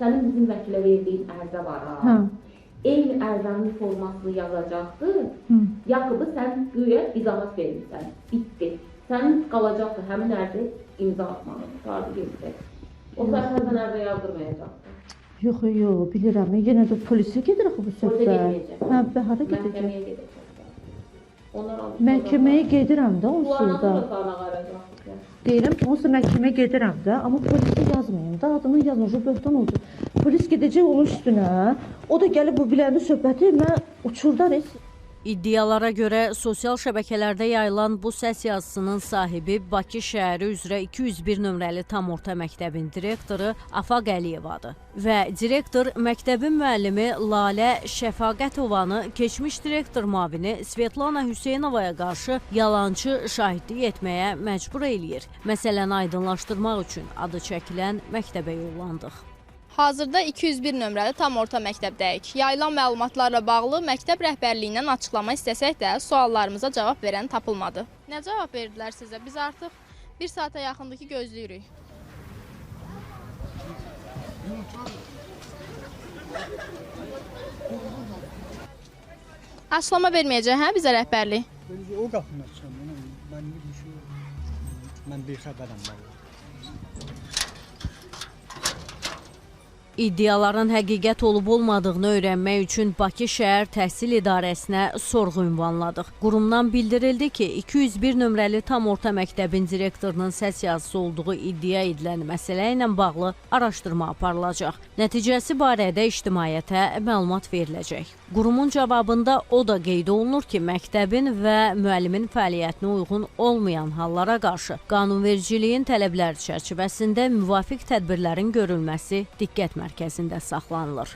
sənin bizim vəkilə verdiyin ərizə var ha. Eyni ərizənin formasını yazacaqdır. Yaxıbı sən güya izahat verirsən. Bitdi. Sənin qalacaqdır həmin ərizə imza atmalı. Qardı gedəcək. O sərsən ərizə yazdırmayacaqdır. Yox, bilirəm. Yenə də polisə gedir axı bu söhbət. Polisə getməyəcək. Hə, hara gedəcək? Məhkəməyə gedəcək. Məhkəməyə gedirəm də onsuz da. Deyirəm ki, onsuz da məhkəməyə gedirəm də, amma polisə yazmayın da, adını yazmır, böhtan oldu. Polis gedəcək onun üstünə, o da gəlib bu biləndə söhbəti mən uçurdar et. İddialara görə sosial şəbəkələrdə yayılan bu səs yazısının sahibi Bakı şəhəri üzrə 201 nömrəli tam orta məktəbin direktoru Afaq Əliyevadır. Və direktor məktəbin müəllimi Lalə Şəfaqətovanı keçmiş direktor müavini Svetlana Hüseynovaya qarşı yalançı şahidlik etməyə məcbur eləyir. Məsələni aydınlaşdırmaq üçün adı çəkilən məktəbə yollandıq. Hazırda 201 nömrəli tam orta məktəbdəyik. Yayılan məlumatlarla bağlı məktəb rəhbərliyindən açıqlama istəsək də suallarımıza cavab verən tapılmadı. Nə cavab verdilər sizə? Biz artıq 1 saata yaxındır ki, gözləyirik. Açıqlama verməyəcək, hə, bizə rəhbərlik? O qapını açacağım, mən bir xəbərəm var. İddiaların həqiqət olub-olmadığını öyrənmək üçün Bakı şəhər təhsil idarəsinə sorğu ünvanladıq. Qurumdan bildirildi ki, 201 nömrəli tam orta məktəbin direktorunun səs yazısı olduğu iddia edilən məsələ ilə bağlı araşdırma aparılacaq. Nəticəsi barədə ictimaiyyətə məlumat veriləcək. Qurumun cavabında o da qeyd olunur ki, məktəbin və müəllimin fəaliyyətinə uyğun olmayan hallara qarşı qanunvericiliyin tələbləri çərçivəsində müvafiq tədbirlərin görülməsi diqqət mərkəzində saxlanılır.